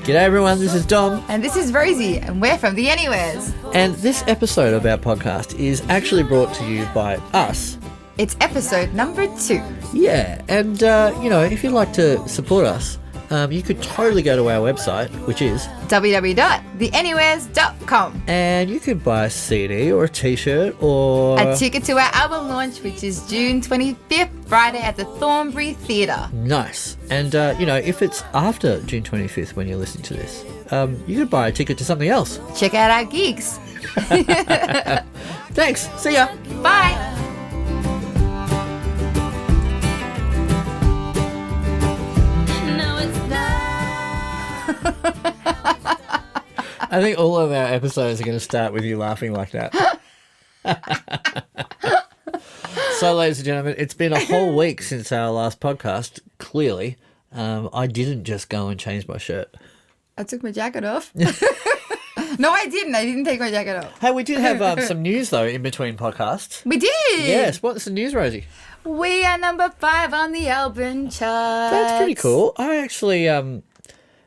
G'day everyone, this is Dom. And this is Rosie, and we're from The Anywheres. And this episode of our podcast is actually brought to you by us. It's episode number 2. Yeah, and if you'd like to support us, you could totally go to our website, which is www.theanywheres.com. And you could buy a CD or a t-shirt or a ticket to our album launch, which is June 25th, Friday at the Thornbury Theatre. Nice. And, if it's after June 25th when you're listening to this, you could buy a ticket to something else. Check out our gigs. Thanks. See ya. Bye. I think all of our episodes are going to start with you laughing like that. So, ladies and gentlemen, it's been a whole week since our last podcast, clearly. I didn't just go and change my shirt. I took my jacket off. No, I didn't. I didn't take my jacket off. Hey, we did have some news, though, in between podcasts. We did? Yes. What's the news, Rosie? We are number 5 on the album chart. That's pretty cool. I actually...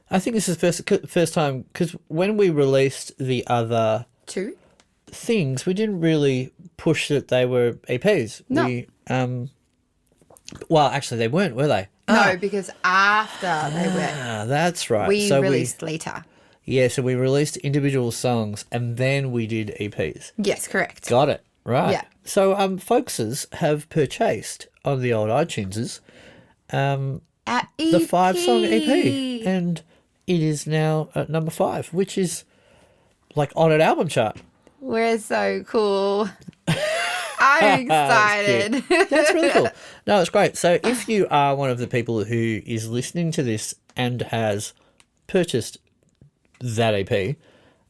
I think this is the first time, because when we released the other 2 things, we didn't really push that they were EPs. No. Well, actually, they weren't, were they? No, because after they were. That's right. We released later. Yeah, so we released individual songs and then we did EPs. Yes, correct. Got it. Right. Yeah. So, folkses have purchased on the old iTuneses the 5-song EP. And it is now at number 5, which is like on an album chart. We're so cool. I'm excited. That's really cool. No, it's great. So if you are one of the people who is listening to this and has purchased that EP,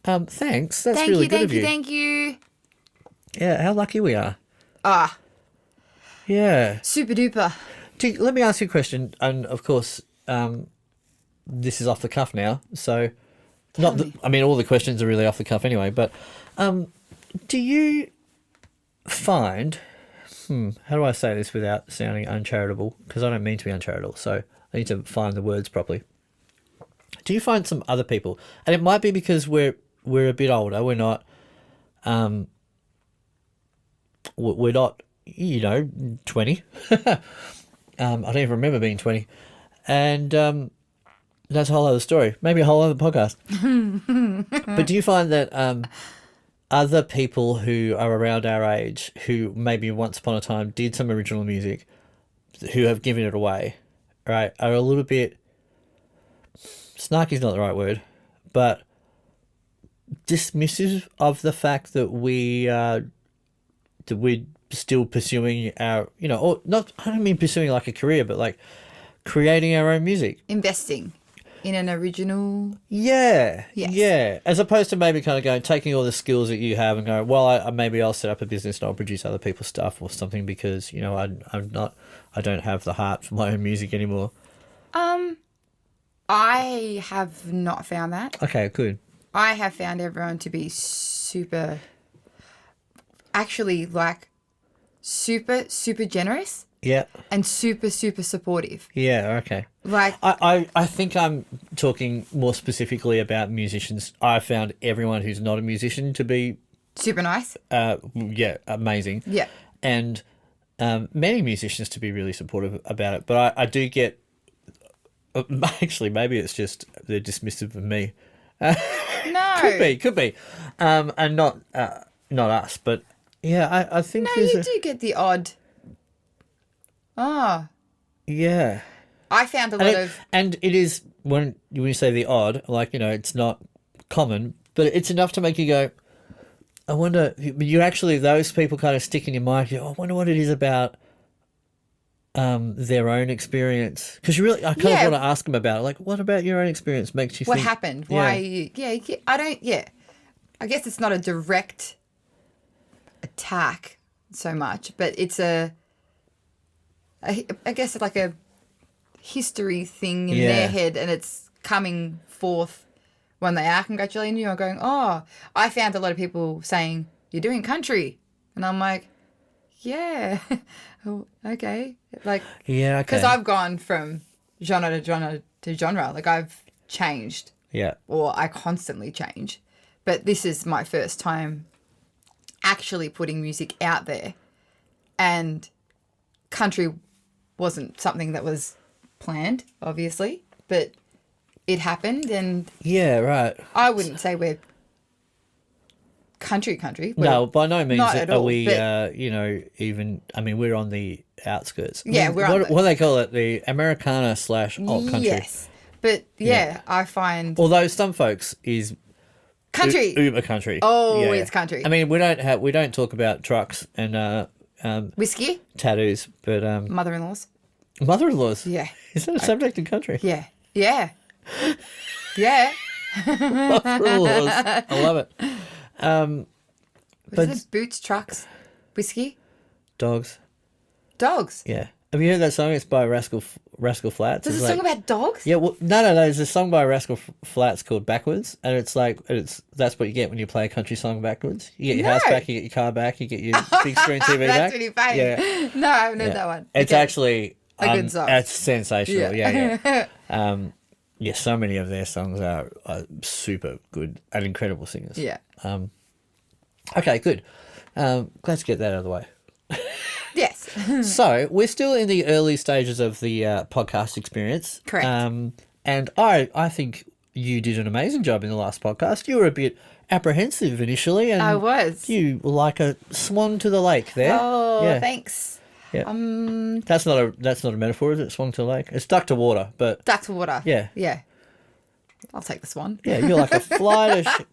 thanks. That's really good of you. Thank you. Yeah, how lucky we are. Ah. Yeah. Super duper. Let me ask you a question. And of course, this is off the cuff now. So, all the questions are really off the cuff anyway. But do you find, how do I say this without sounding uncharitable? Because I don't mean to be uncharitable, so I need to find the words properly. Do you find some other people, and it might be because we're a bit older, we're not, we're not, 20. I don't even remember being 20, and that's a whole other story, maybe a whole other podcast. But do you find that other people who are around our age, who maybe once upon a time did some original music, who have given it away, right, are a little bit, snarky's not the right word, but dismissive of the fact that we're still pursuing our, or not, I don't mean pursuing like a career, but like creating our own music. Investing in an original. Yeah. Yes. Yeah. As opposed to maybe kind of taking all the skills that you have and going, well, maybe I'll set up a business and I'll produce other people's stuff or something because, I don't have the heart for my own music anymore. I have not found that. Okay, good. I have found everyone to be super generous. Yeah. And super supportive. Yeah, okay. Like I think I'm talking more specifically about musicians. I found everyone who's not a musician to be super nice. Amazing. Yeah. And many musicians to be really supportive about it. But I do get actually maybe it's just they're dismissive of me. No. Could be. And not us, but yeah, I think no, you do get the odd. Oh. Yeah. I found a lot of... And it is, when you say the odd, it's not common, but it's enough to make you go, I wonder, those people kind of stick in your mind, I wonder what it is about their own experience. Because I kind of want to ask them about it. Like, what about your own experience makes you think... What happened? Why? I guess it's not a direct attack so much, but it's I guess it's like a history thing in their head, and it's coming forth when they are congratulating you or going, oh, I found a lot of people saying, you're doing country. And I'm like, yeah, oh, okay. Like, yeah, okay. Because I've gone from genre to genre to genre. Like, I've changed Yeah. or I constantly change. But this is my first time actually putting music out there, and country wasn't something that was planned, obviously, but it happened, and Yeah, right. I wouldn't say we're country. No, by no means not at are all, we, but- even, I mean, we're on the outskirts. I Yeah, mean, we're on what do they call it? The Americana / alt country. Yes, but yeah, I find Although some folks is country. uber country. Oh, Yeah. it's country. I mean, we don't talk about trucks and Whiskey, tattoos, but mother-in-laws. mother-in-laws. Yeah, Is that a subject in country? yeah, yeah, yeah. Mother-in-laws. I love it. What is it? Boots, trucks, whiskey, Dogs. dogs. Yeah. Have you heard that song? It's by Rascal Flatts. There's It's a song like- about dogs? Yeah, well, no. There's a song by Rascal Flatts called Backwards, and it's like that's what you get when you play a country song backwards. You get your house No. back, you get your car back, you get your big screen TV That's back. really funny. Yeah, No, I haven't heard that one. it's Okay. actually A good song. It's sensational. Yeah. Yeah. Yeah, so many of their songs are super good and incredible singers. Yeah. Okay, good. Glad to get that out of the way. Yes. So we're still in the early stages of the podcast experience. Correct. And I think you did an amazing job in the last podcast. You were a bit apprehensive initially, and I was. You were like a swan to the lake there. Oh, yeah. thanks. Yeah. That's not a metaphor, is it? Swan to the lake. It's duck to water, but Duck to water. Yeah. Yeah. I'll take this one. yeah, you're like a fly to.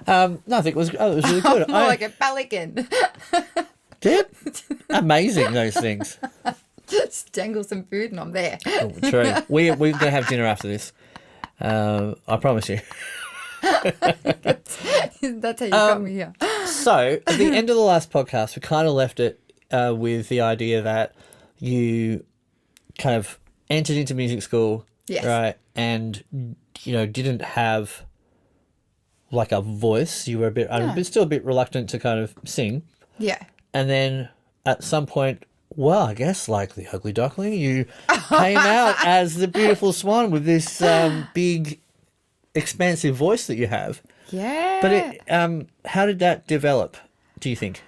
No, I think it was really good. More like a pelican. They're amazing, those things. Just dangle some food and I'm there. Oh, true. We're going to have dinner after this. I promise you. That's how you got me here. So, at the end of the last podcast, we kind of left it with the idea that you kind of entered into music school, Yes. right? And, didn't have like a voice. You were still a bit reluctant to kind of sing. Yeah. And then at some point, well, I guess like the ugly duckling, you came out as the beautiful swan with this big, expansive voice that you have. Yeah. But how did that develop, do you think?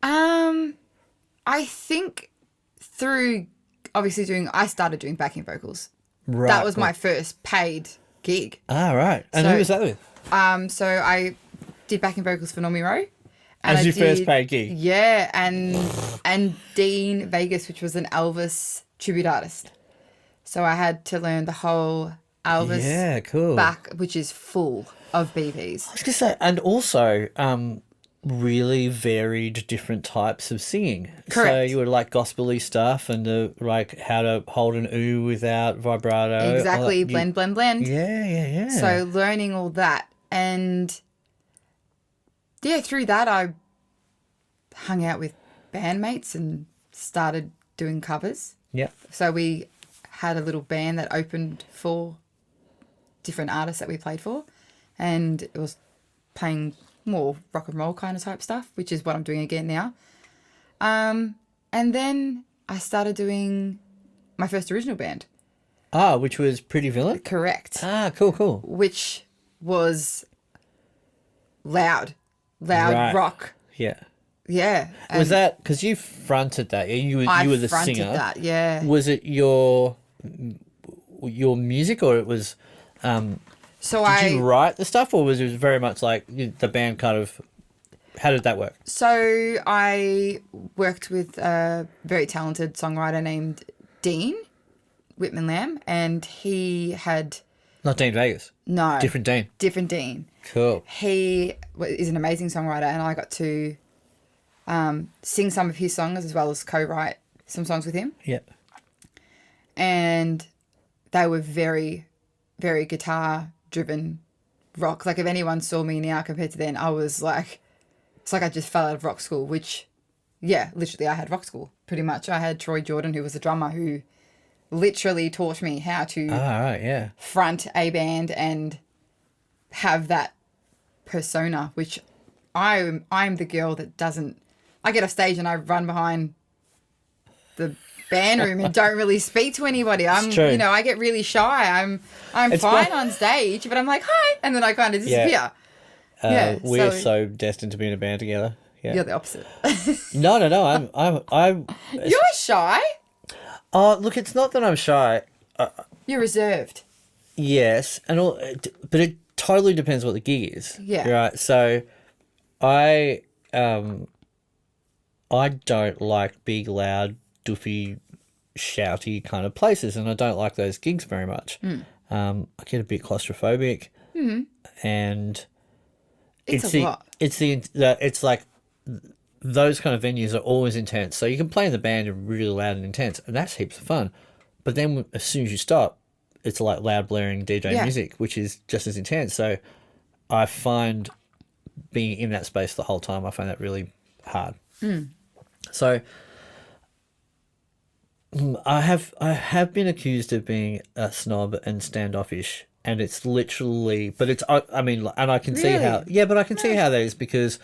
I think through obviously I started doing backing vocals. Right. That was my first paid gig. Ah, right. And So- who was that with? So I did backing vocals for Normie Rowe. As your first paid gig? Yeah, and Dean Vegas, which was an Elvis tribute artist. So I had to learn the whole Elvis Yeah, cool. back, which is full of BPs. I was going to say, and also really varied different types of singing. So Correct. you were like gospel-y stuff and like how to hold an ooh without vibrato. Exactly, blend. Yeah. So learning all that, and yeah, through that I hung out with bandmates and started doing covers. Yep. So we had a little band that opened for different artists that we played for, and it was playing more rock and roll kind of type stuff, which is what I'm doing again now. And then I started doing my first original band. Ah, which was Pretty Villain? Correct. Ah, cool. Which was loud Right. rock. Yeah. Yeah. Was that because you fronted that? You were I the fronted singer. that, yeah. Was it your music, or it was? So Did you write the stuff, or was it very much like the band kind of? How did that work? So I worked with a very talented songwriter named Dean Whitman Lamb, and he had Not Dean Vegas. no Different Dean. different Dean. Cool. He is an amazing songwriter, and I got to sing some of his songs as well as co-write some songs with him. Yeah. And they were very, very guitar-driven rock. Like, if anyone saw me now compared to then, I was like, it's like I just fell out of rock school, which, yeah, literally I had rock school, pretty much. I had Troy Jordan, who was a drummer, who literally taught me how to Ah, right. Yeah. front a band and have that persona, which I'm the girl that doesn't. I get off stage and I run behind the band room and don't really speak to anybody. I'm, true. you know, I get really shy. I'm It's fine fine. on stage, but I'm like, hi, and then I kind of disappear. We're so destined to be in a band together. Yeah. You're the opposite. No. I'm. You're shy. Oh, look, it's not that I'm shy. You're reserved. Yes, and all, but it totally depends what the gig is. Yeah. Right. So, I don't like big, loud, doofy, shouty kind of places, and I don't like those gigs very much. I get a bit claustrophobic, and It's a lot. It's like those kind of venues are always intense. So you can play in the band and really loud and intense, and that's heaps of fun. But then as soon as you stop, it's like loud blaring DJ music, which is just as intense. So I find being in that space the whole time, I find that really hard. So I have been accused of being a snob and standoffish, and it's literally, but it's, I mean, and I can see how, but I can see how that is because,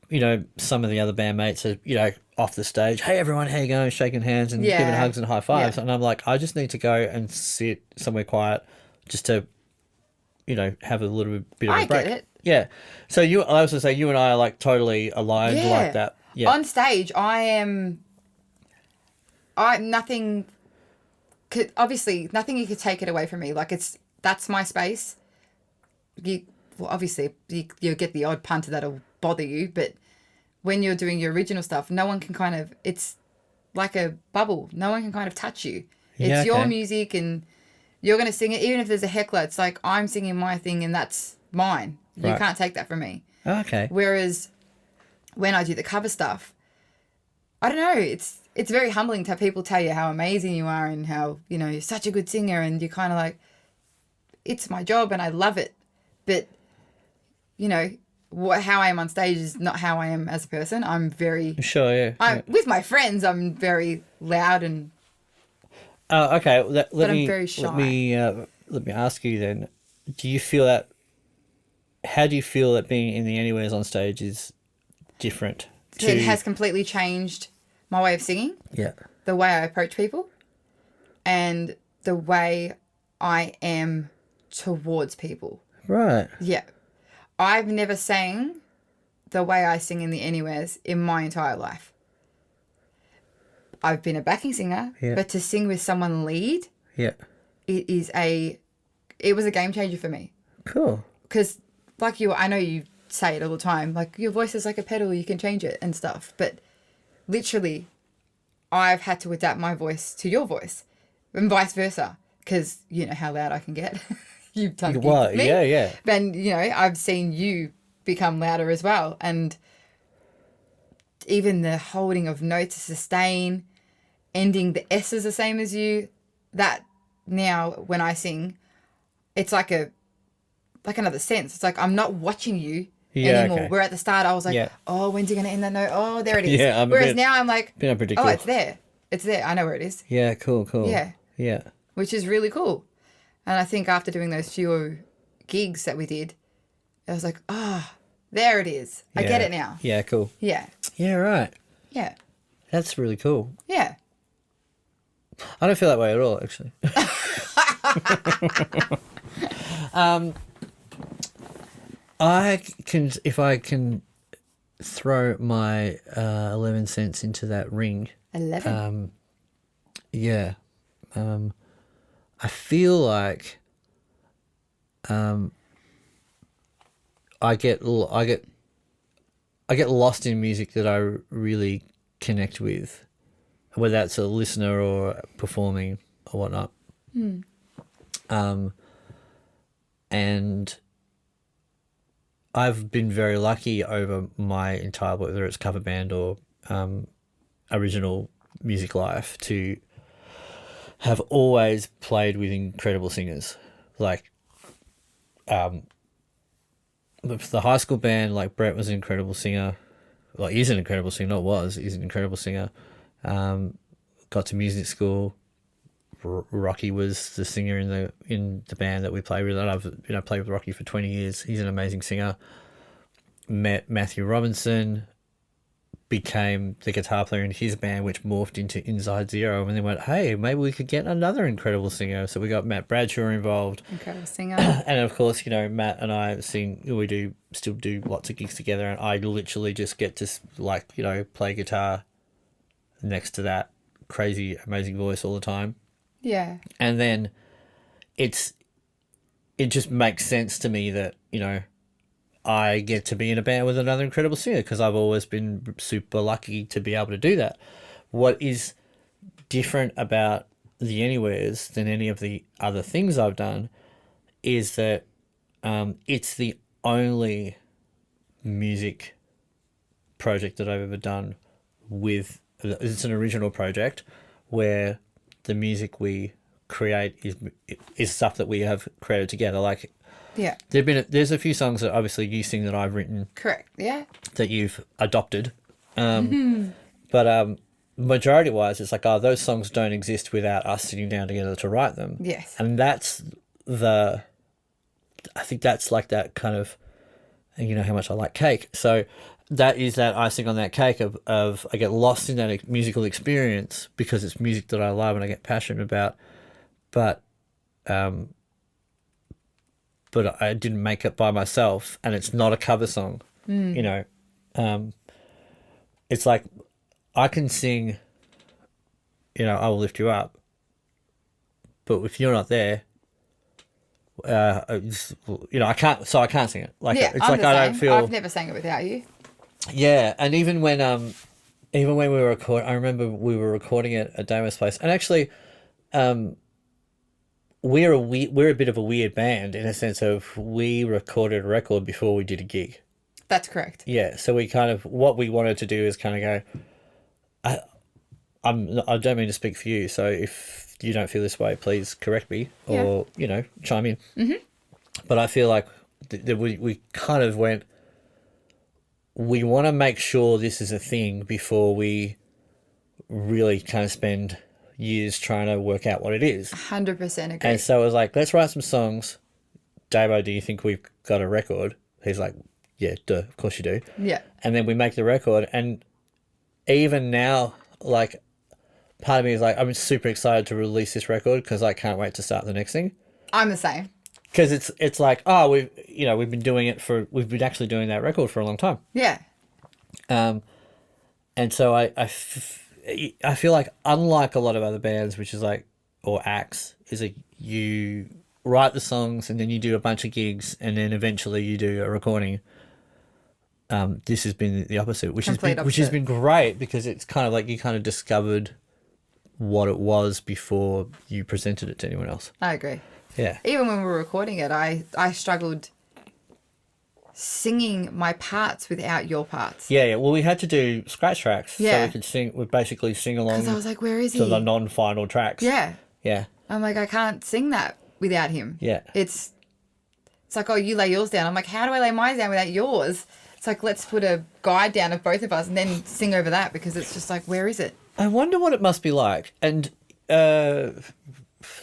you know, some of the other bandmates are, you know, off the stage, hey everyone, how you going, shaking hands and giving hugs and high fives, and I'm like, I just need to go and sit somewhere quiet just to, you know, have a little bit of a break. I get it. Yeah. So I also say you and I are like totally aligned like that. Yeah. On stage, nothing could, obviously, nothing you could take it away from me. Like, that's my space. Obviously, you'll get the odd punter that'll bother you, but when you're doing your original stuff, no one can kind of, it's like a bubble. No one can kind of touch you. It's your music and you're going to sing it. Even if there's a heckler, it's like, I'm singing my thing and that's mine. You can't take that from me. Okay. Whereas when I do the cover stuff, I don't know, it's very humbling to have people tell you how amazing you are and how, you know, you're such a good singer, and you're kind of like, it's my job and I love it. But, you know, how I am on stage is not how I am as a person. I'm very... Sure, yeah. With my friends, I'm very loud and... Okay, I'm very shy. Let me ask you then, do you feel that, how do you feel that being in the Anywheres on stage is different to... It has completely changed my way of singing. Yeah. The way I approach people and the way I am towards people. Right. Yeah. I've never sang the way I sing in the Anywheres in my entire life. I've been a backing singer, but to sing with someone lead, it was a game changer for me. Cool. Because like you, I know you say it all the time, like your voice is like a pedal, you can change it and stuff. But literally, I've had to adapt my voice to your voice and vice versa, because you know how loud I can get. You've done gigs with me. Yeah. And, you know, I've seen you become louder as well. And even the holding of notes, sustain, ending the S's the same as you, that now when I sing, it's like another sense. It's like I'm not watching you anymore. Okay. Where at the start I was like, oh, when's he going to end that note? Oh, there it is. Yeah, whereas now I'm like, unpredictable. oh, it's there. It's there. I know where it is. Yeah, cool. Yeah. Which is really cool. And I think after doing those few gigs that we did, I was like, there it is. I get it now. Yeah, cool. Yeah. Yeah, right. Yeah. That's really cool. Yeah. I don't feel that way at all, actually. If I can throw my 11 cents into that ring. 11? Yeah. I feel like I get lost in music that I really connect with, whether that's a listener or performing or whatnot. And I've been very lucky over my entire, whether it's cover band or original music life, to have always played with incredible singers. Like the high school band, like Brat was an incredible singer. Well, he's an incredible singer, not was, he's an incredible singer. Got to music school. Rocky was the singer in the band that we played with. I've played with Rocky for 20 years. He's an amazing singer. Met Matthew Robinson, became the guitar player in his band, which morphed into Inside Zero, and then went, hey, maybe we could get another incredible singer. So we got Matt Bradshaw involved. Incredible singer. And of course, Matt and I still do lots of gigs together, and I literally just get to play guitar next to that crazy, amazing voice all the time. Yeah. And then it just makes sense to me that, I get to be in a band with another incredible singer because I've always been super lucky to be able to do that. What is different about the Anywheres than any of the other things I've done is that it's the only music project that I've ever done it's an original project where the music we create is stuff that we have created together. Like, yeah, there's a few songs that obviously you sing that I've written. Correct. Yeah. That you've adopted. But majority wise, it's like, those songs don't exist without us sitting down together to write them. Yes. And I think that's like that kind of, how much I like cake. So that is that icing on that cake of I get lost in that musical experience because it's music that I love and I get passionate about. But I didn't make it by myself, and it's not a cover song. It's like I can sing, I Will Lift You Up, but if you're not there, I can't sing it. Like, yeah, it's I'm like the I same. don't feel. I've never sang it without you. Yeah, and even when we were recording, I remember we were recording it at Damon's place, and actually, we're a bit of a weird band in a sense of we recorded a record before we did a gig. That's correct. Yeah, so we kind of, what we wanted to do is kind of go, I don't mean to speak for you, so if you don't feel this way, please correct me or, chime in. Mm-hmm. But I feel like we kind of went, we want to make sure this is a thing before we really kind of spend years trying to work out what it is. 100% agree. And so I was like, let's write some songs. Davo, do you think we've got a record? He's like, yeah, duh, of course you do. Yeah. And then we make the record, and even now, like, part of me is like, I'm super excited to release this record because I can't wait to start the next thing. I'm the same. Because it's like, we've been doing it we've been actually doing that record for a long time. Yeah. And so I feel like, unlike a lot of other bands, which is like, or acts, is like you write the songs and then you do a bunch of gigs and then eventually you do a recording. This has been the opposite, which has been great because it's kind of like you kind of discovered what it was before you presented it to anyone else. I agree. Yeah. Even when we were recording it, I struggled singing my parts without your parts. Yeah. Well, we had to do scratch tracks. Yeah. So we could sing, we'd basically sing along. Because I was like, where is he? To the non-final tracks. Yeah. Yeah. I'm like, I can't sing that without him. Yeah. It's like, oh, you lay yours down. I'm like, how do I lay mine down without yours? It's like, let's put a guide down of both of us and then sing over that because it's just like, where is it? I wonder what it must be like. And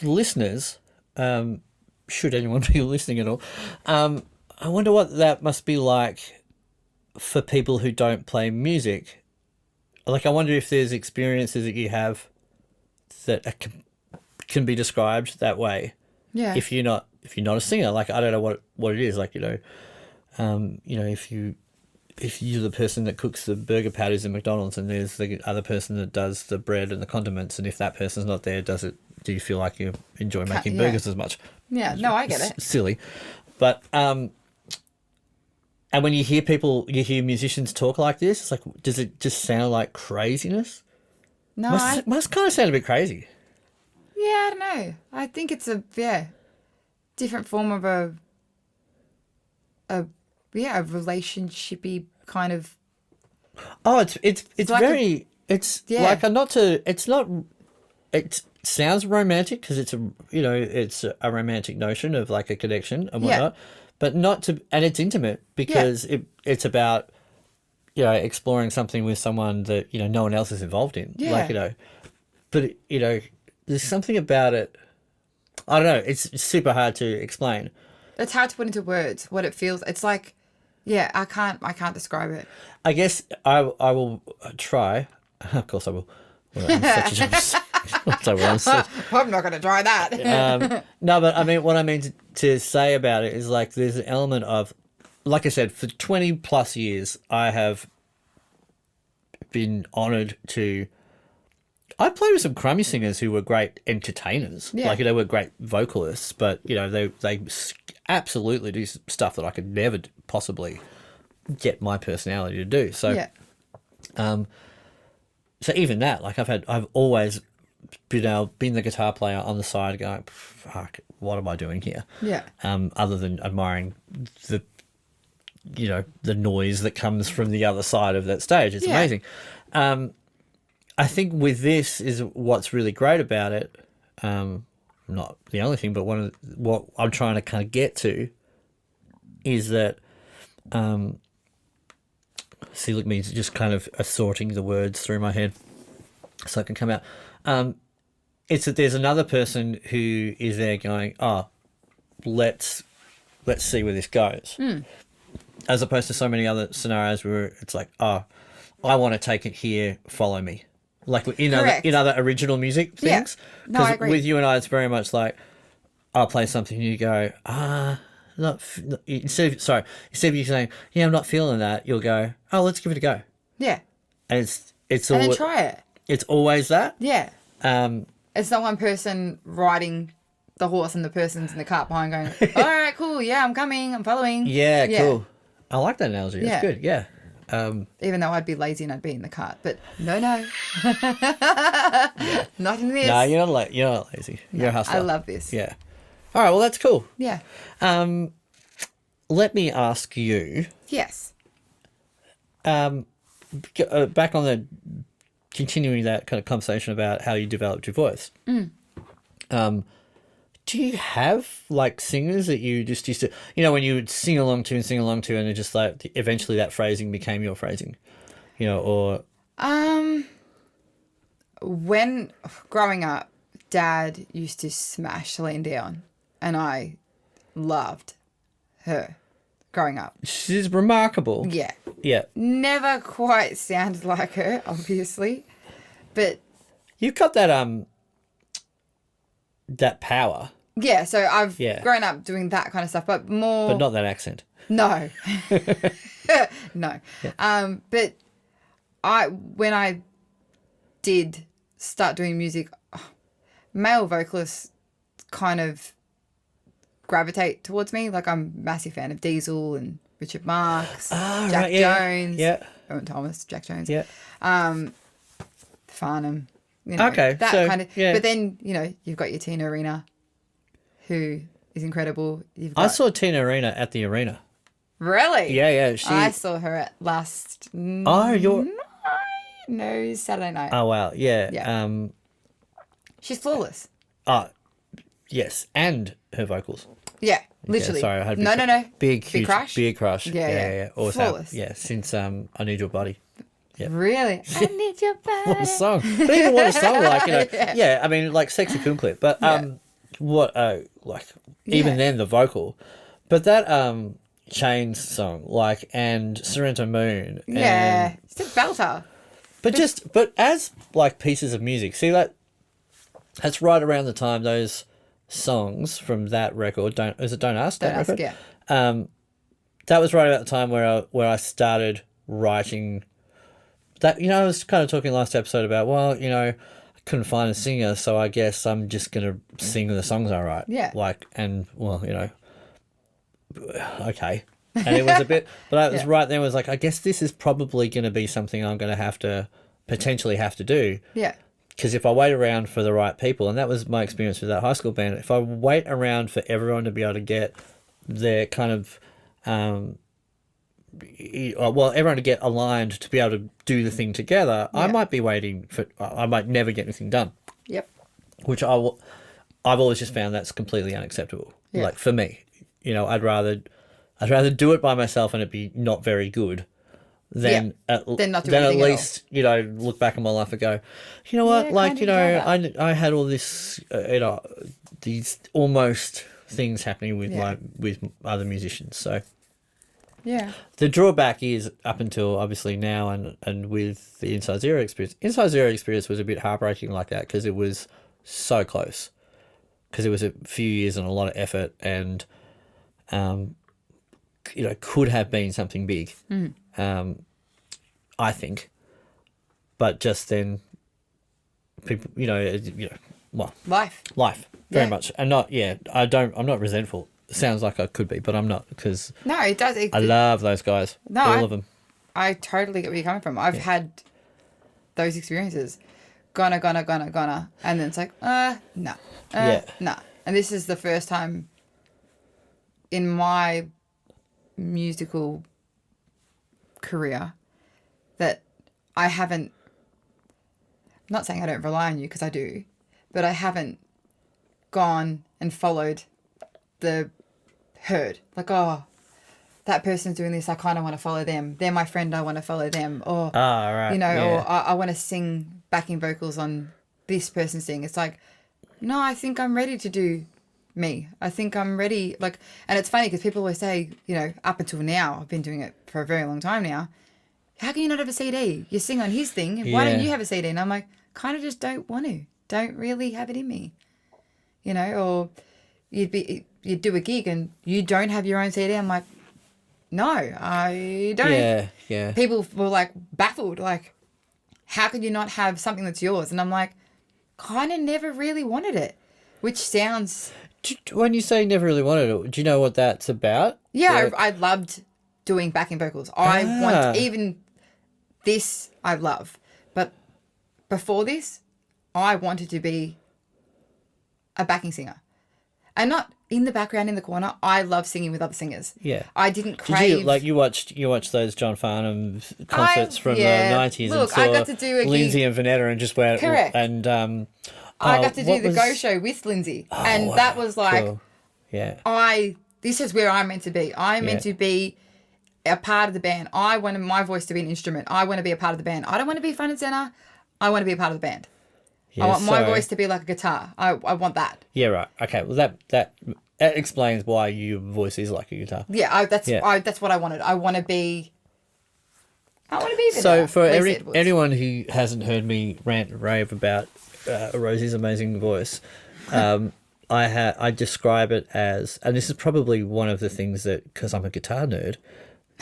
listeners, should anyone be listening at all, I wonder what that must be like for people who don't play music. Like, I wonder if there's experiences that you have that can be described that way. Yeah. If you're not a singer, like, I don't know what it is. Like, if you're the person that cooks the burger patties in McDonald's and there's the other person that does the bread and the condiments, and if that person's not there, do you feel like you enjoy making burgers as much? Yeah, no, I get it. Silly. But, and when you hear musicians talk like this, it's like, does it just sound like craziness? No, must kind of sound a bit crazy. Yeah, I don't know. I think it's a different form of a relationshipy kind of. Oh, it's like very it sounds romantic because it's a romantic notion of like a connection and whatnot, but and it's intimate because it's about exploring something with someone that no one else is involved in. But there's something about it. I don't know. It's super hard to explain. It's hard to put into words what it feels. It's like Yeah, I can't describe it. I guess I will try. Of course I will. Well, I'm such a so well, I'm such- I'm not going to try that. No, but I mean, what I mean to say about it is like there's an element of, like I said, for 20 plus years, I have been honoured to. I played with some crummy singers who were great entertainers. Yeah. Like, they were great vocalists, but, you know, they absolutely do stuff that I could never possibly get my personality to do. So, Yeah. so even that, like, I've always been the guitar player on the side going, fuck, what am I doing here? Yeah. Other than admiring the, you know, the noise that comes from the other side of that stage. It's Yeah. amazing. I think with this is what's really great about it. Not the only thing, but what I'm trying to kind of get to is that, see, look, me just kind of assorting the words through my head so it can come out. It's that there's another person who is there going, oh, let's see where this goes. As opposed to so many other scenarios where it's like, oh, I want to take it here, follow me. Like in other original music things. Yeah. No, I agree. With you and I, it's very much like, I'll play something and you go, instead of you saying, yeah, I'm not feeling that, you'll go, oh, let's give it a go. Yeah. And it's And all, then try it. it's always that. Yeah. It's not one person riding the horse and the person's in the cart behind going, all right, cool, yeah, I'm coming, I'm following. Yeah, cool. I like that analogy. That's Yeah. good. Yeah. Even though I'd be lazy and I'd be in the cart. But no. Not in this. No, you're not lazy. You're a hustler. I love this. Yeah. All right. Well, that's cool. Yeah. Let me ask you. Yes. Back on the continuing that kind of conversation about how you developed your voice. Do you have like singers that you just used to, you know, when you would sing along to, and it just like eventually that phrasing became your phrasing, you know, or when growing up, Dad used to smash Celine Dion, and I loved her growing up. she's remarkable. Yeah. Yeah. Never quite sounded like her, obviously, but You've got that power, yeah. So I've Yeah. grown up doing that kind of stuff, but more. but not that accent. No. No. But when I did start doing music, male vocalists kind of gravitate towards me. Like, I'm a massive fan of Diesel and Richard Marx, Jack right, yeah, Jones, yeah. Owen Thomas, Jack Jones, Yeah. Farnham. You know, Okay, that so, kind of. yeah. But then, you know, you've got your Tina Arena, who is incredible. You've I got, saw Tina Arena at the arena. really? Yeah. I saw her at last. You're. No, Saturday night. Oh wow. Yeah. Yeah. She's flawless. Yes, and her vocals. Yeah, literally. Sorry, I had no. Big huge, crush? Big crush. Yeah. Also, Flawless. yeah. Since I Need Your Body. Yeah. Really? I need your body. What a song! But even what a song like, you know. Yeah. I mean, like Sexy Coon Clip, but what like even Yeah. then the vocal, but that Chains song like and Sorrento Moon. Yeah, And, it's a belter. but as like pieces of music, see that's right around the time those songs from that record. Don't Ask? Don't That ask, record? yeah. That was right about the time where I started writing. That, you know, I was kind of talking last episode about, well, you know, I couldn't find a singer, so I guess I'm just gonna sing the songs I write. Yeah. Like, and well, you know, okay. And it was a bit, but I was Yeah. right there. Was like, I guess this is probably going to be something I'm going to potentially have to do. Yeah. Because if I wait around for the right people, and that was my experience with that high school band, if I wait around for everyone to be able to get their kind of, everyone to get aligned to be able to do the thing together, I might be waiting I might never get anything done, Yep. which I've always just found that's completely unacceptable. Yeah. Like, for me, you know, I'd rather do it by myself and it be not very good than Than not do than at anything at least, you know, look back on my life and go, you know what, Yeah, like, kind you of know, get I had all this, you know, these almost things happening with with other musicians. So Yeah. The drawback is up until obviously now and with the Inside Zero experience. Inside Zero experience was a bit heartbreaking like that because it was so close. Because it was a few years and a lot of effort and, could have been something big, I think. But just then, people, well, Life. Very Yeah. much. And I'm not resentful. Sounds like I could be, but I'm not because No, it does. I love those guys. No, all of them. I totally get where you're coming from. I've had those experiences. Gonna. And then it's like, no. No. And this is the first time in my musical career that I haven't, I'm not saying I don't rely on you because I do, but I haven't gone and followed the herd. Like, oh, that person's doing this, I kind of want to follow them. They're my friend, I want to follow them. Or, right. or I want to sing backing vocals on this person sing. It's like, no, I think I'm ready to do me. I think I'm ready. Like, and it's funny because people always say, up until now, I've been doing it for a very long time now. How can you not have a CD? You sing on his thing. Why don't you have a CD? And I'm like, kind of just don't want to. Don't really have it in me. Or you'd do a gig and you don't have your own CD. I'm like, no, I don't. Yeah. People were like baffled, like, how could you not have something that's yours? And I'm like, kind of never really wanted it, which sounds... When you say never really wanted it, do you know what that's about? Yeah, I loved doing backing vocals. I want, even this I love. But before this, I wanted to be a backing singer. And not in the background in the corner. I love singing with other singers. Yeah. I didn't crave... Did you watched those John Farnham concerts from the 90s Look, and saw I got to do a Lindsay gig. and Vanetta and just went... Correct. And I got to do the Go Show with Lindsay. And that was like... Cool. Yeah. This is where I'm meant to be. I'm meant to be a part of the band. I want my voice to be an instrument. I want to be a part of the band. I don't want to be front and center. I want to be a part of the band. Yeah, I want my voice to be like a guitar. I want that. Yeah, right. Okay, well that explains why your voice is like a guitar. Yeah, that's what I wanted. I want to be Vanilla. So for anyone who hasn't heard me rant and rave about Rosie's amazing voice, I describe it as, and this is probably one of the things that, because I'm a guitar nerd,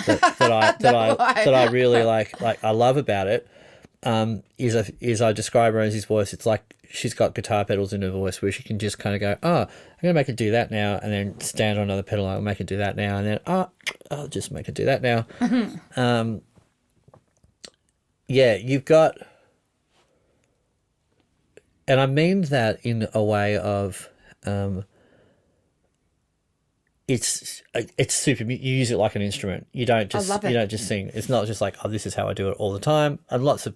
that I really like I love about it, is I describe Rosie's voice. It's like she's got guitar pedals in her voice where she can just kind of go, oh, I'm going to make it do that now, and then stand on another pedal, I'll make it do that now, and then, I'll just make it do that now. Yeah, you've got, and I mean that in a way of, it's super. You use it like an instrument. You don't just sing. It's not just like, oh, this is how I do it all the time. And lots of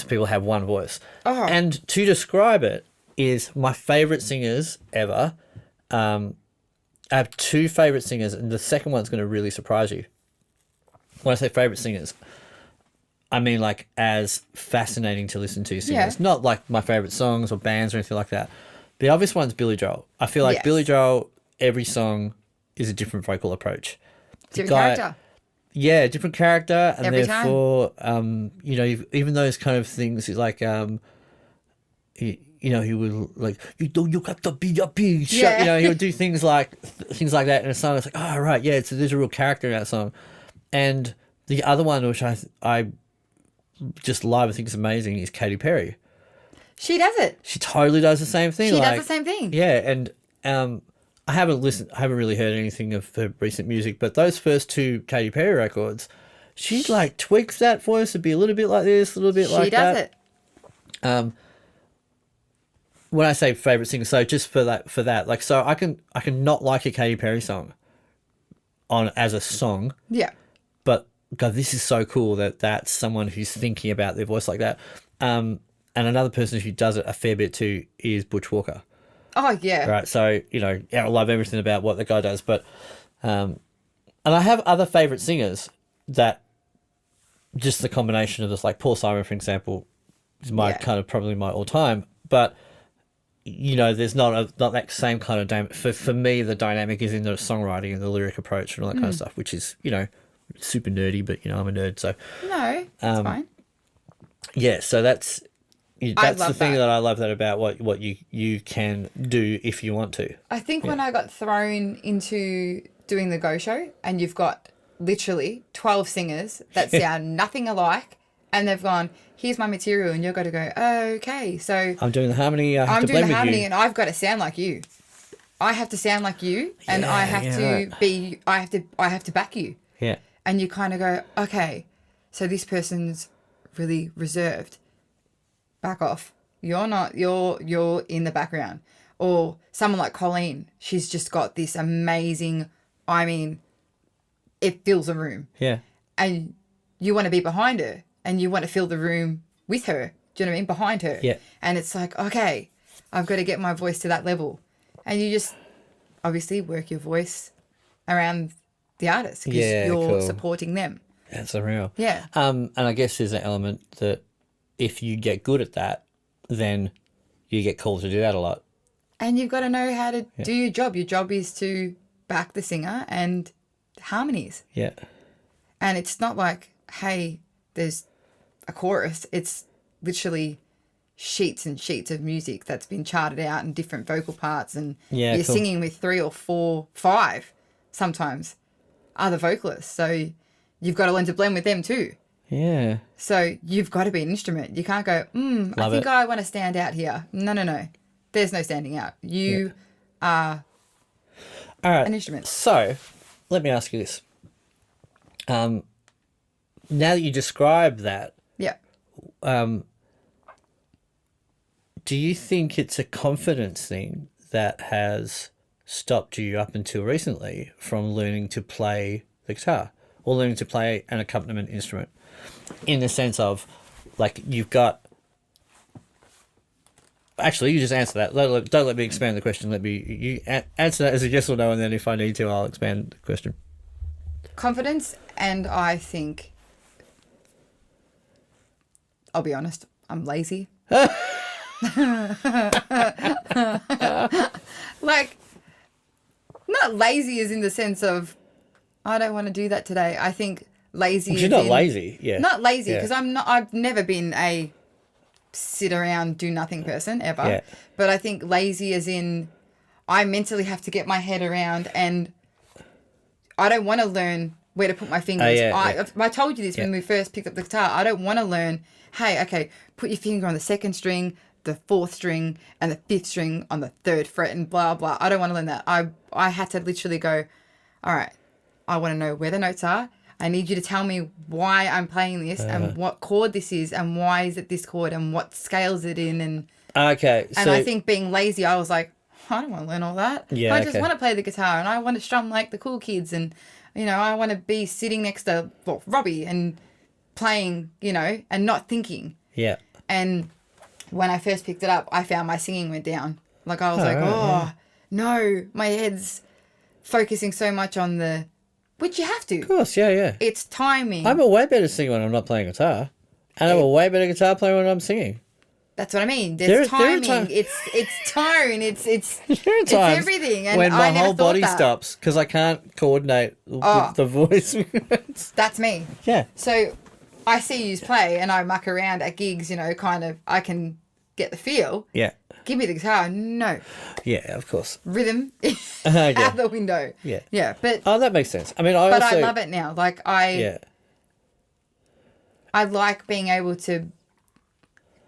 people have one voice. Oh. And to describe it is my favorite singers ever. I have two favorite singers, and the second one's going to really surprise you. When I say favorite singers, I mean like as fascinating to listen to singers. Yeah. Not like my favorite songs or bands or anything like that. The obvious one's Billy Joel. I feel like Billy Joel, every song is a different vocal approach. Different character. Yeah, different character, and Every therefore, even those kind of things, like, he would like, you got to be a bitch. Yeah. He would do things like that in a song. It's like, oh right, yeah, there's a real character in that song. And the other one, which I just love, I think is amazing, is Katy Perry. She does it. She totally does the same thing. She does the same thing. Yeah, and I haven't really heard anything of her recent music, but those first two Katy Perry records, she like tweaks that voice to be a little bit like this, a little bit like that. She does it. When I say favorite singer, so just for that, like, so I can not like a Katy Perry song as a song. Yeah. But God, this is so cool that that's someone who's thinking about their voice like that. And another person who does it a fair bit too is Butch Walker. Oh, yeah. Right, so, I love everything about what the guy does, but... and I have other favourite singers that just the combination of this, like Paul Simon, for example, is probably my all-time, but, there's not that same kind of dynamic. For me, the dynamic is in the songwriting and the lyric approach and all that kind of stuff, which is, super nerdy, but, I'm a nerd. So, No, it's fine. yeah, so that's the thing that. that I love that about what you can do if you want to. I think when I got thrown into doing the Go Show and you've got literally 12 singers that sound nothing alike and they've gone, here's my material, and you've got to go, okay, so I'm doing the harmony. I'm doing the harmony and I've got to sound like you. I have to sound like you and I have to be, I have to back you. Yeah. And you kind of go, okay, so this person's really reserved. Back off. You're not, you're in the background. Or someone like Colleen, she's just got this amazing, it fills a room. Yeah. And you want to be behind her and you want to fill the room with her. Do you know what I mean? Behind her. Yeah. And it's like, okay, I've got to get my voice to that level. And you just obviously work your voice around the artist because you're supporting them. That's unreal. Yeah. And I guess there's an element that if you get good at that, then you get called to do that a lot. And you've got to know how to do your job. Your job is to back the singer and harmonies. Yeah. And it's not like, hey, there's a chorus. It's literally sheets and sheets of music that's been charted out in different vocal parts. And you're singing with 3 or 4, 5 sometimes other vocalists. So you've got to learn to blend with them too. Yeah. So you've got to be an instrument. You can't go, I think I want to stand out here. No. There's no standing out. You are an instrument. So let me ask you this. Now that you describe that, do you think it's a confidence thing that has stopped you up until recently from learning to play the guitar or learning to play an accompaniment instrument? In the sense of, like, you've got... Actually, you just answer that. Don't let me expand the question. You answer that as a yes or no, and then if I need to, I'll expand the question. Confidence, and I think... I'll be honest, I'm lazy. Like, not lazy as in the sense of, I don't want to do that today. I think lazy you're not lazy, not lazy because I've never been a sit around do nothing person ever, but I think lazy as in I mentally have to get my head around and I don't want to learn where to put my fingers. I told you this when we first picked up the guitar. I don't want to learn, hey, okay, put your finger on the 2nd string, the 4th string and the 5th string on the 3rd fret and blah blah. I don't want to learn that. I had to literally go, all right, I want to know where the notes are. I need you to tell me why I'm playing this and what chord this is and why is it this chord and what scales it in. And I think being lazy, I was like, I don't want to learn all that. I just want to play the guitar and I want to strum like the cool kids and, I want to be sitting next to Robbie and playing, and not thinking. Yeah. And when I first picked it up, I found my singing went down. Like I was no, my head's focusing so much on the... Which you have to. Of course, yeah. It's timing. I'm a way better singer when I'm not playing guitar. And I'm a way better guitar player when I'm singing. That's what I mean. There's timing. It's tone. It's everything. And when my whole body stops because I can't coordinate the voice. That's me. Yeah. So I see you play and I muck around at gigs, kind of, I can get the feel. Yeah. Give me the guitar. No. Yeah, of course. Rhythm out the window. Yeah. Yeah, but... Oh, that makes sense. I mean, I love it now. Like, I like being able to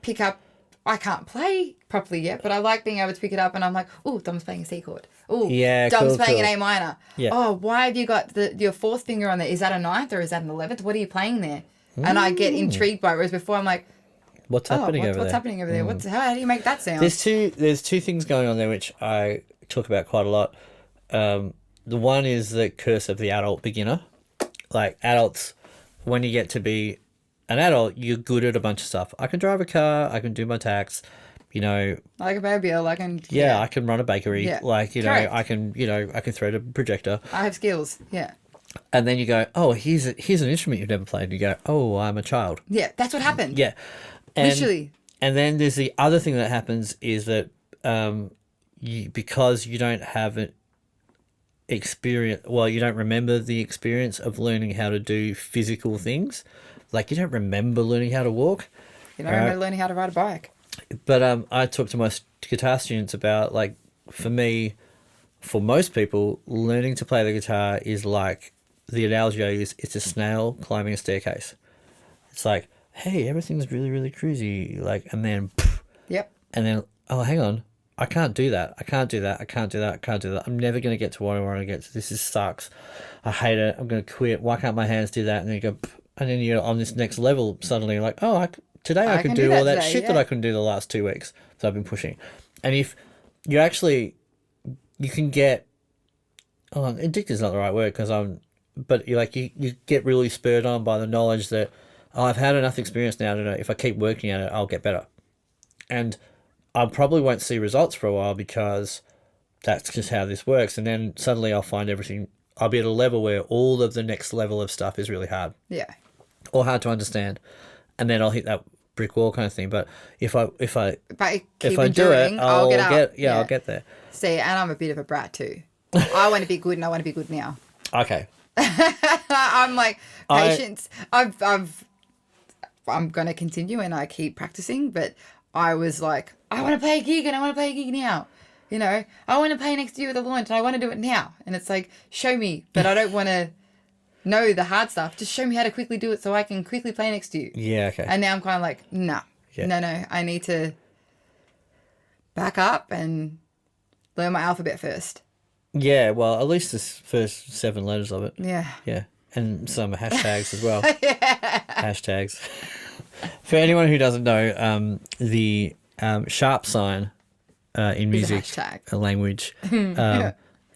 pick up... I can't play properly yet, but I like being able to pick it up and I'm like, oh, Dom's playing a C chord. Oh, Dom's playing an A minor. Yeah. Oh, why have you got your 4th finger on there? Is that a 9th or is that an 11th? What are you playing there? And I get intrigued by it, whereas before I'm like... What's happening over there? What's happening over there? How do you make that sound? There's two things going on there which I talk about quite a lot. The one is the curse of the adult beginner. Like adults, when you get to be an adult, you're good at a bunch of stuff. I can drive a car. I can do my tax. Like a baby, I can. Yeah, I can run a bakery. Yeah. Like Correct. I can. I can thread a projector. I have skills. Yeah. And then you go, oh, here's an instrument you've never played. And you go, oh, I'm a child. Yeah, that's what happened. Yeah. Literally. And then there's the other thing that happens is that because you don't have an experience, well, you don't remember the experience of learning how to do physical things. Like, you don't remember learning how to walk. You don't remember learning how to ride a bike. But I talk to my guitar students about, like, for me, for most people, learning to play the guitar is like, the analogy I use, it's a snail climbing a staircase. It's like, hey, everything's really, really cruisy. Like, and then, Yep. and then, oh, hang on. I can't do that. I can't do that. I can't do that. I can't do that. I'm never going to get to what I want to get to. This sucks. I hate it. I'm going to quit. Why can't my hands do that? And then you go, and then you're on this next level. Suddenly you're like, oh, today I can do all that today, shit that I couldn't do the last 2 weeks. So I've been pushing. And if you actually, you can get, addicted is not the right word but you get really spurred on by the knowledge that, oh, I've had enough experience now to know if I keep working at it, I'll get better. And I probably won't see results for a while because that's just how this works. And then suddenly I'll find I'll be at a level where all of the next level of stuff is really hard. Yeah. Or hard to understand. And then I'll hit that brick wall kind of thing. But if I do it, I'll get there. See, and I'm a bit of a brat too. I want to be good and I want to be good now. Okay. I'm like, patience. I'm going to continue and I keep practicing, but I was like, I want to play a gig and I want to play a gig now. You know, I want to play next year with a launch and I want to do it now. And it's like, show me, but I don't want to know the hard stuff. Just show me how to quickly do it so I can quickly play next year. Yeah, okay. And now I'm kind of like, no, I need to back up and learn my alphabet first. Yeah, well, at least the first 7 letters of it. Yeah. Yeah, and some hashtags as well. Hashtags. For anyone who doesn't know, the sharp sign in music language,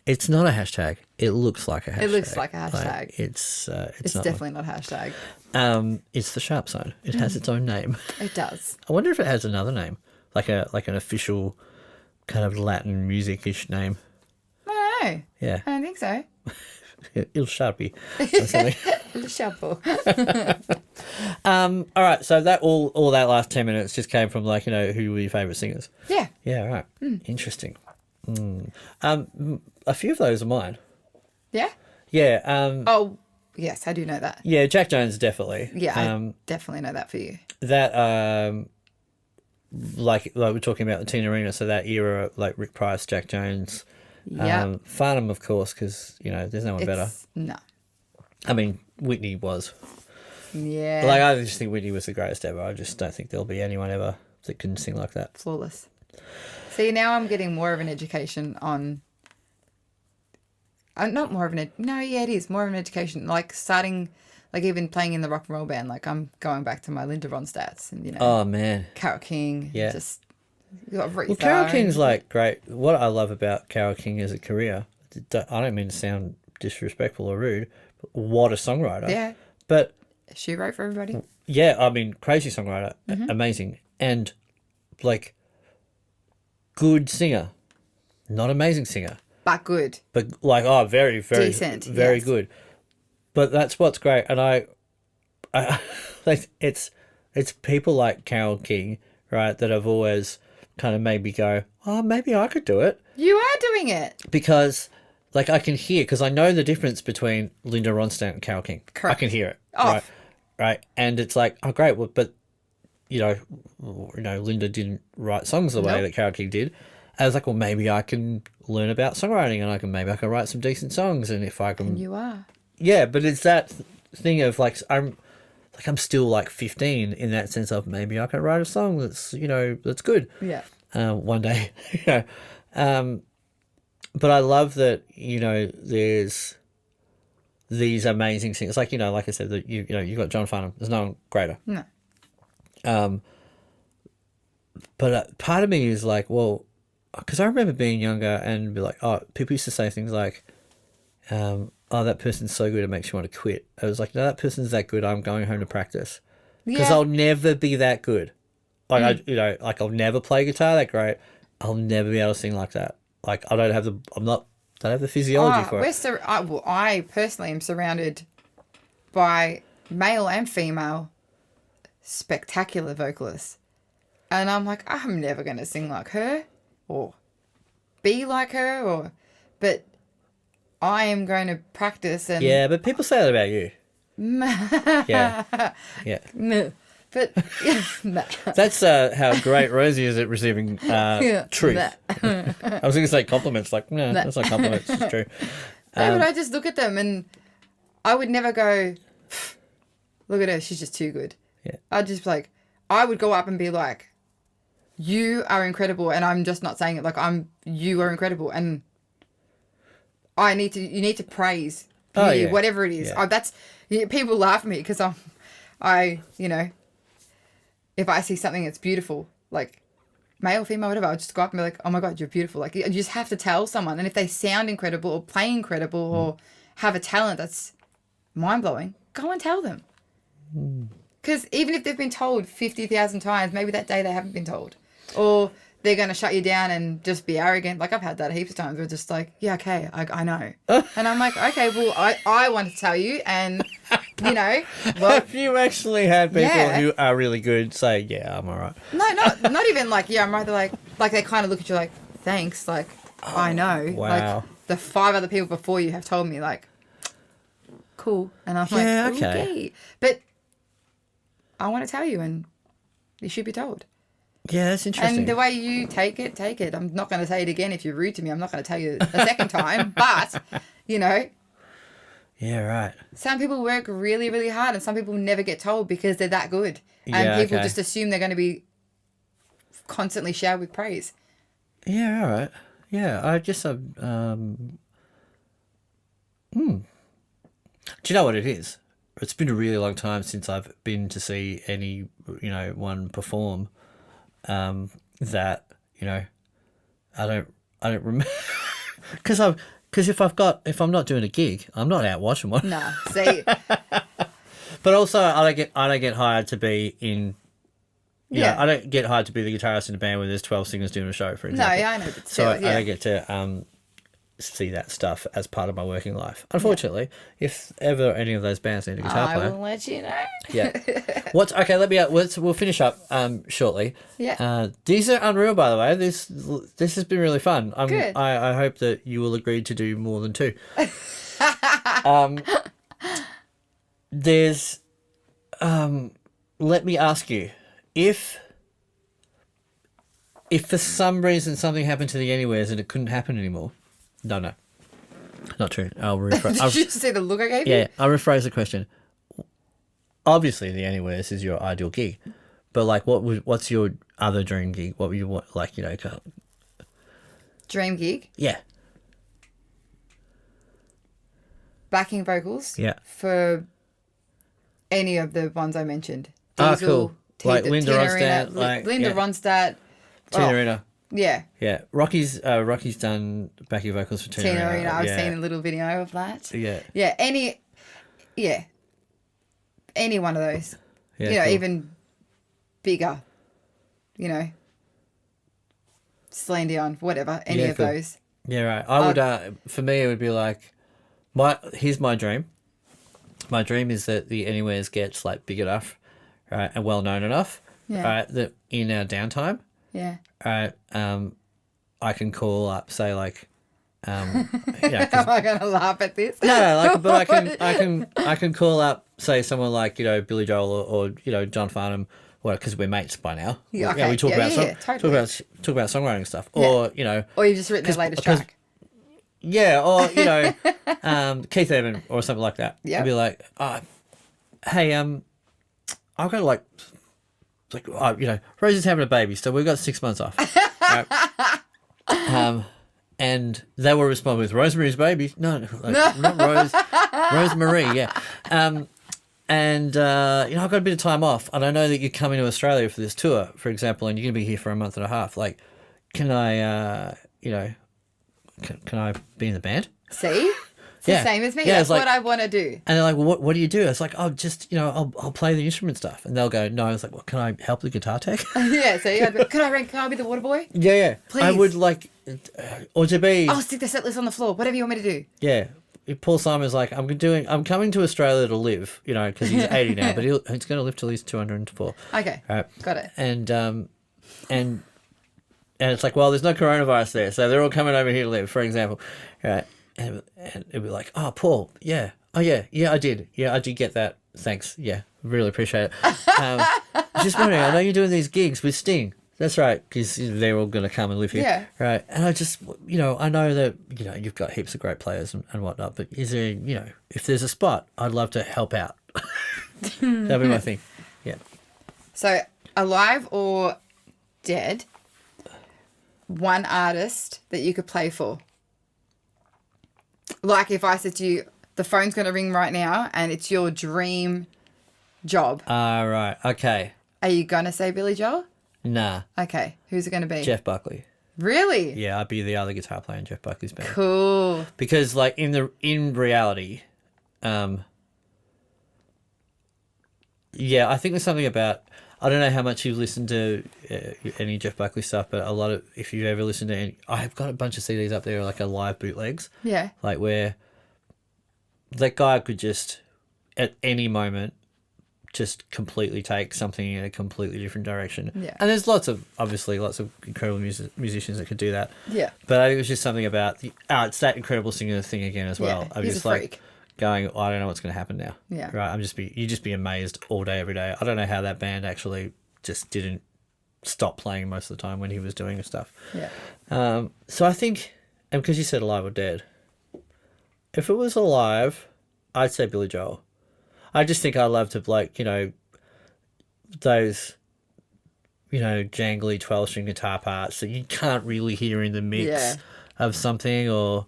it's not a hashtag. It looks like a hashtag. It looks like a hashtag. Like, it's definitely not a hashtag. It's the sharp sign. It has its own name. It does. I wonder if it has another name, like an official kind of Latin music-ish name. I don't know. Yeah. I don't think so. Il Sharpie or something. Il Sharpo. All right, so that all that last 10 minutes just came from, like, who were your favourite singers? Yeah. Yeah, all right. Interesting. A few of those are mine. Yeah? Yeah. Oh, yes, I do know that. Yeah, Jack Jones, definitely. Yeah, I definitely know that for you. That, like we're talking about the Teen Arena, so that era, like Rick Price, Jack Jones. Yeah. Farnham, of course, because, there's no one better. No. I mean, Whitney was. Yeah. Like, I just think Whitney was the greatest ever. I just don't think there'll be anyone ever that can sing like that. Flawless. See, now I'm getting more of an education on... not more of an... No, yeah, it is. More of an education. Like, starting... Like, even playing in the rock and roll band. Like, I'm going back to my Linda Ronstadts and, Oh, man. Carole King. Yeah. Just... Well, Carole King's, like, great. What I love about Carole King as a career, I don't mean to sound disrespectful or rude, but what a songwriter. Yeah. But... She wrote for everybody. Yeah, I mean, crazy songwriter. Amazing. And, like, good singer. Not amazing singer. But good. But, like, very, very... Decent. Very yes. good. But that's what's great. And I like, it's people like Carole King, right, that have always kind of made me go, oh, maybe I could do it. You are doing it. Because, like, I can hear, because I know the difference between Linda Ronstadt and Carole King. Correct. I can hear it. Oh. Right. And it's like, oh, great. Well, but, Linda didn't write songs the way that Carole King did. I was like, well, maybe I can learn about songwriting and maybe I can write some decent songs. And if I can... And you are. Yeah, but it's that thing of, like, I'm still, like, 15 in that sense of maybe I can write a song that's, that's good. Yeah. One day. But I love that, there's these amazing singers. Like, like I said, that you've got John Farnham. There's no one greater. No. But part of me is like, well, because I remember being younger and be like, oh, people used to say things like, oh, that person's so good it makes you want to quit. I was like, no, that person's that good. I'm going home to practice. Because I'll never be that good. Like, I'll never play guitar that great. I'll never be able to sing like that. Like, I don't have the physiology for it. I personally am surrounded by male and female spectacular vocalists. And I'm like, I'm never going to sing like her. or be like her, but I am going to practice and Yeah, but people say that about you. Yeah. Yeah. But That's how great Rosie is at receiving truth. I was going to say compliments. Like, no, that's not compliments. It's true. no, but I just look at them and I would never go, look at her, she's just too good. Yeah. I'd just be like, I would go up and be like, you are incredible, and I'm just not saying it like you are incredible, and you need to praise beauty, whatever it is. Yeah. People laugh at me because if I see something that's beautiful, like male, female, whatever, I'll just go up and be like, oh my God, you're beautiful. Like, you just have to tell someone. And if they sound incredible or play incredible or have a talent that's mind-blowing, go and tell them. Because even if they've been told 50,000 times, maybe that day they haven't been told. Or they're going to shut you down and just be arrogant. Like, I've had that heaps of times. We're just like, yeah, okay, I know. And I'm like, okay, well, I want to tell you. And, well. Have you actually had people who are really good say, yeah, I'm all right? No, not even like, yeah, I'm right. They're like they kind of look at you like, thanks. Like, I know. Wow. Like, the 5 other people before you have told me, like, cool. And I'm Yeah, like, okay. okay. But I want to tell you, and you should be told. Yeah, that's interesting. And the way you take it, take it. I'm not going to say it again if you're rude to me. I'm not going to tell you a second time. But, Yeah, right. some people work really, really hard, and some people never get told because they're that good. And people just assume they're going to be constantly showered with praise. Yeah, all right. Yeah, I just... Do you know what it is? It's been a really long time since I've been to see any, one perform. That I don't remember because if I'm not doing a gig, I'm not out watching one. No, see. But also, I don't get hired to be in. I don't get hired to be the guitarist in a band where there's 12 singers doing a show, for example. No, yeah, I know. But So I don't get to see that stuff as part of my working life. Unfortunately, if ever any of those bands need a guitar player, I will let you know. Yeah. We'll finish up shortly. Yeah. These are unreal, by the way. This has been really fun. Good. I hope that you will agree to do more than 2. There's let me ask you, if for some reason something happened to the Anywheres and it couldn't happen anymore. No, not true. I'll rephrase. Did you see the look I gave you? Yeah, I'll rephrase the question. Obviously, the Anywheres is your ideal gig, but like, what's your other dream gig? What would you want? Like, Dream gig? Yeah. Backing vocals? Yeah. For any of the ones I mentioned. Cool. Like Linda Ronstadt. Linda Ronstadt. Tina Arena. Yeah. Yeah. Rocky's done backing vocals for Tina Arena. I've seen a little video of that. Yeah. Yeah. Any one of those. Yeah. Cool. Even bigger. Celine Dion, whatever. Any of those. Yeah, right. I would. For me, it would be like, here's my dream. My dream is that the Anywheres gets like big enough, right, and well known enough, right, that in our downtime, right, I can call up, say like, Am I going to laugh at this? No, but I can call up, say someone like Billy Joel or John Farnham. Well, because we're mates by now. Yeah, okay. We talk about totally. talk about songwriting stuff, or or you've just written the latest track. Yeah, or Keith Urban or something like that. Yeah, be like, hey, I've got Rosie's having a baby, so we've got 6 months off. Right? And they will respond with Rosemary's Baby. No, not Rose. Rosemary. Yeah. And I've got a bit of time off, and I know that you're coming to Australia for this tour, for example, and you're going to be here for a month and a half. Like, can I, can I be in the band? See, it's the same as me. That's what I want to do. And they're like, well, what do you do? It's like, oh, just I'll play the instrument stuff, and they'll go, no. I was like, well, can I help the guitar tech? Yeah. So can I be the water boy? Yeah. Please. I would like, or to be. I'll stick the set list on the floor. Whatever you want me to do. Yeah. Paul Simon's like, I'm coming to Australia to live, because he's 80 now, but he's going to live till he's 204. Okay, got it. And and it's like, well, there's no coronavirus there, so they're all coming over here to live, for example, right? And it'd be like, oh, Paul, yeah, oh yeah, I did get that. Thanks, yeah, really appreciate it. Just wondering, I know you're doing these gigs with Sting. That's right, because they're all going to come and live here. Yeah. Right. And I just, I know that, you've got heaps of great players and whatnot, but is there, if there's a spot, I'd love to help out. That'd be my thing. Yeah. So, alive or dead, one artist that you could play for. Like if I said to you, the phone's going to ring right now and it's your dream job. Right. Okay. Are you going to say Billy Joel? Nah. Okay. Who's it going to be? Jeff Buckley. Really? Yeah, I'd be the other guitar player in Jeff Buckley's band. Cool. Because, like, in reality, yeah, I think there's something about, I don't know how much you've listened to any Jeff Buckley stuff, but a lot of, if you've ever listened to any, I've got a bunch of CDs up there, like a live bootlegs. Yeah. Like where that guy could just, at any moment, just completely take something in a completely different direction. Yeah. And there's obviously lots of incredible musicians that could do that. Yeah. But I think it was just something about, it's that incredible singer thing again as well. Yeah, I'm he's just a like freak. going, I don't know what's going to happen now. Yeah. Right. You just be amazed all day, every day. I don't know how that band actually just didn't stop playing most of the time when he was doing stuff. Yeah. So I think, and because you said alive or dead, if it was alive, I'd say Billy Joel. I just think I love to, like, those, jangly 12-string guitar parts that you can't really hear in the mix of something, or,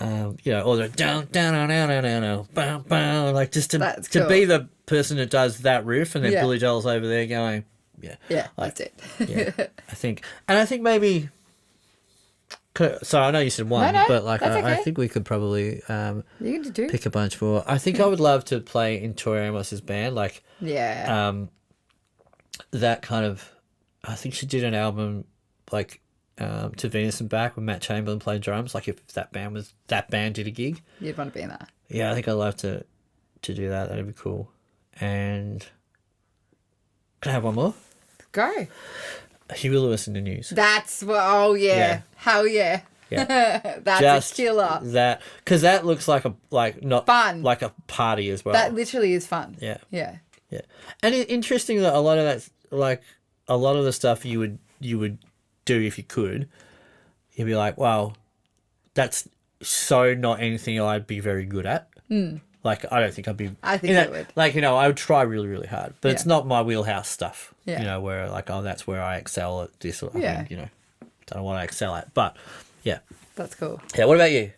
or the down, down, down, down, down, down, bam, bam, like just to be the person that does that riff, and then Billy Joel's over there going, Yeah, like, that's it. yeah, I think maybe. So I know you said one, No, but like that's I okay. think we could probably You can do. pick a bunch more. I think I would love to play in Tori Amos's band, like that kind of. I think she did an album like To Venus and Back when Matt Chamberlain played drums. Like if that band did a gig, You'd want to be in that. yeah, I think I'd love to do that. That'd be cool. And can I have one more? Go. Huey Lewis in the News. That's what. Oh yeah. Yeah. Hell yeah. Yeah. That's Just a killer. That, because that looks like not Fun. like a party as well. That literally is fun. Yeah. Yeah. Yeah, and interesting that a lot of that's like a lot of the stuff you would do if you could. You'd be like, wow, that's so not anything I'd be very good at. Like I don't think I'd be. I think I would. Like I would try really really hard, but it's Yeah. not my wheelhouse stuff. Yeah. Where like that's where I excel at this. Or, Yeah. I mean, don't know what I excel at, but yeah. That's cool. Yeah. What about you?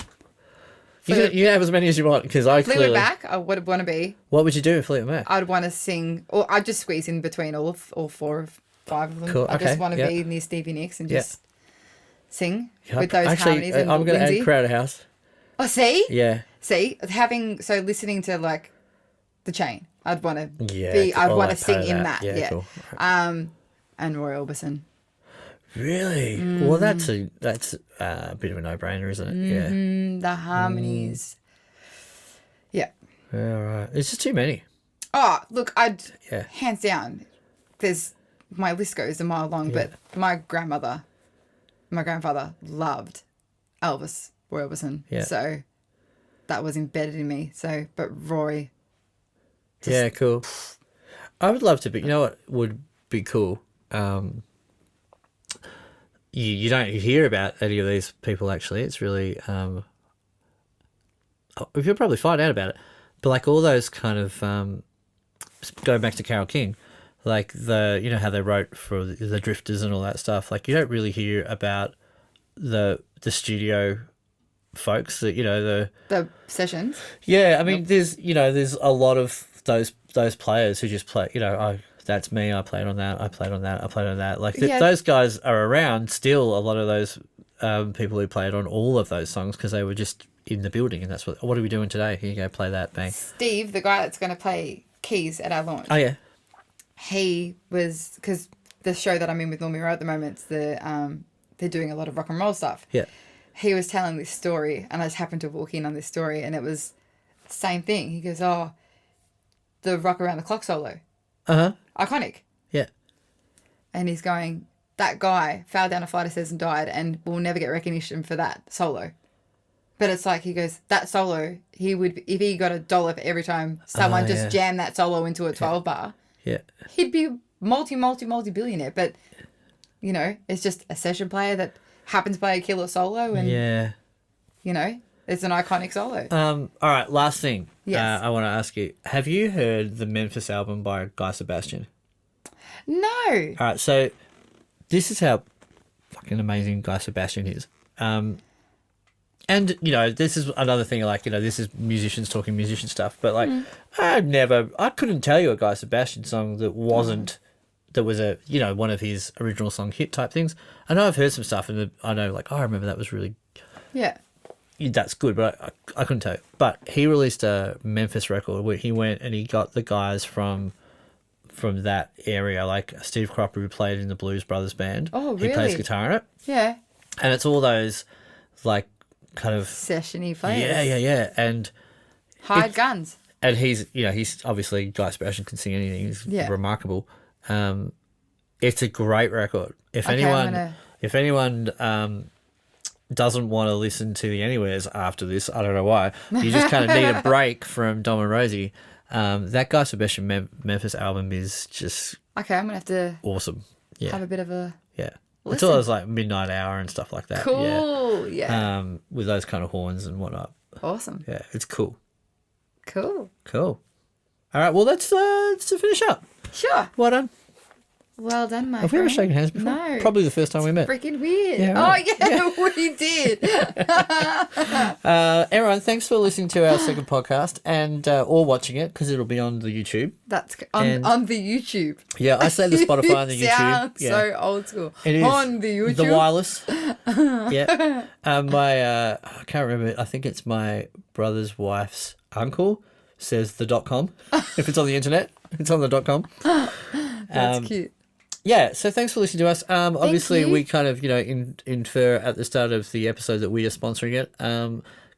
You can have as many as you want, because I Fleetwood clearly. Mac, I would want to be. What would you do with Fleetwood Mac? I'd want to sing, or I'd just squeeze in between all 4 or 5 of them. Cool, I just okay, want to yeah. be near Stevie Nicks and Yeah. just sing Yeah, with those actually, harmonies. And I'm going to Lindsay. add Crowded House. Oh, see? Yeah. See? Listening to like The Chain, I'd want to Yeah, be, I'd all want to that part sing of in that. that. Yeah, Yeah. cool. And Roy Orbison. Really? Well, that's a bit of a no-brainer, isn't it? The harmonies. Yeah. Yeah. All right. It's just too many. Oh, look, Yeah. hands down, my list goes a mile long, but my grandfather loved Elvis, Roy Orbison. Yeah. So that was embedded in me. So, but Roy. Yeah, cool. I would love to be. You know what would be cool? You don't hear about any of these people actually. It's really you'll probably find out about it. But like all those kind of going back to Carole King, like how they wrote for the Drifters and all that stuff. Like you don't really hear about the studio folks that The sessions. Yeah, I mean, there's a lot of those players who just play. That's me. I played on that. I played on that. I played on that. Like those guys are around still. A lot of those people who played on all of those songs because they were just in the building, and that's what are we doing today? Here you go, play that, bang. Steve, the guy that's going to play keys at our launch. Oh yeah. He was, because the show that I'm in with Normie Rowe at the moment, they're doing a lot of rock and roll stuff. Yeah. He was telling this story, and I just happened to walk in on this story, and it was the same thing. He goes, "Oh, the rock around the clock solo, Uh huh. iconic," Yeah. and he's going, that guy fell down a flight of stairs and died and will never get recognition for that solo. But it's like, he goes, that solo, he would, if he got $1 for every time someone just jammed that solo into a 12 bar, he'd be multi-billionaire. But, you know, it's just a session player that happens to play a killer solo and, you know, it's an iconic solo. All right, last thing. Yes. I want to ask you, have you heard the Memphis album by Guy Sebastian? No. All right, so this is how fucking amazing Guy Sebastian is. And, you know, this is another thing, like, you know, this is musicians talking musician stuff, but, like, I couldn't tell you a Guy Sebastian song that wasn't, that was a, you know, one of his original song hit type things. I know I've heard some stuff and I know, like, I remember that was really, that's good, but I couldn't tell you. But he released a Memphis record where he went and he got the guys from that area, like Steve Cropper, who played in the Blues Brothers band. Oh, really? He plays guitar in it. Yeah. And it's all those, like, kind of session-y players. Yeah. And hired guns. And he's, you know, he's obviously, Guy Sebastian can sing anything. He's remarkable. It's a great record. If anyone doesn't want to listen to the Anywheres after this, I don't know why. You just kind of need a break from Dom and Rosie. That Guy Sebastian Memphis album is just okay. I'm gonna have to awesome. Yeah, have a bit of a It's all those like Midnight Hour and stuff like that. Cool. Yeah. With those kind of horns and whatnot. Awesome. Yeah, it's cool. Cool. All right. Well, let's finish up. Sure. Well done. Well done, my Have we ever shaken hands before? No. Probably the first time we met. Freaking weird. Yeah, right. Oh, yeah, we did. Everyone, thanks for listening to our second podcast and or watching it because it'll be on the YouTube. That's on the YouTube. Yeah, I say the Spotify and the YouTube. Sounds so old school. It is. On the YouTube. The wireless. Yeah. I can't remember. I think it's my brother's wife's uncle says the .com. If it's on the internet, it's on the .com. That's cute. Yeah, so thanks for listening to us. Obviously, we kind of, you know, infer at the start of the episode that we are sponsoring it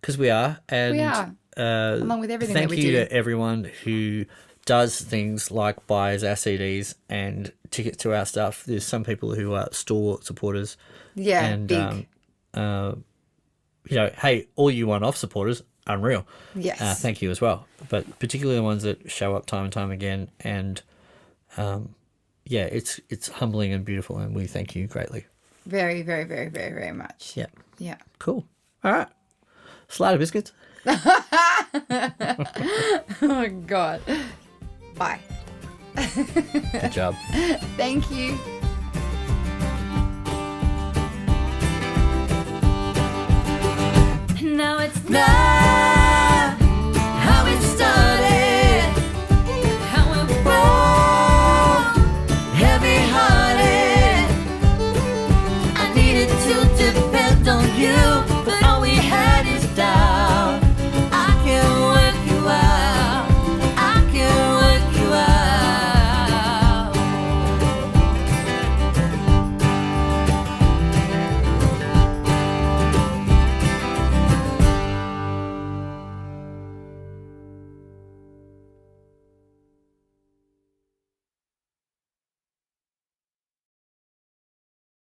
because we are. And, we are, along with everything that we do. Thank you to everyone who does things like buys our CDs and tickets to our stuff. There's some people who are store supporters. Yeah, and, big. You know, hey, all you one-off supporters, unreal. Yes. Thank you as well. But particularly the ones that show up time and time again and... yeah, it's humbling and beautiful, and we thank you greatly. Very, very, very, very, very much. Yeah. Yeah. Cool. All right. Slide of biscuits. Oh, God. Bye. Good job. Thank you.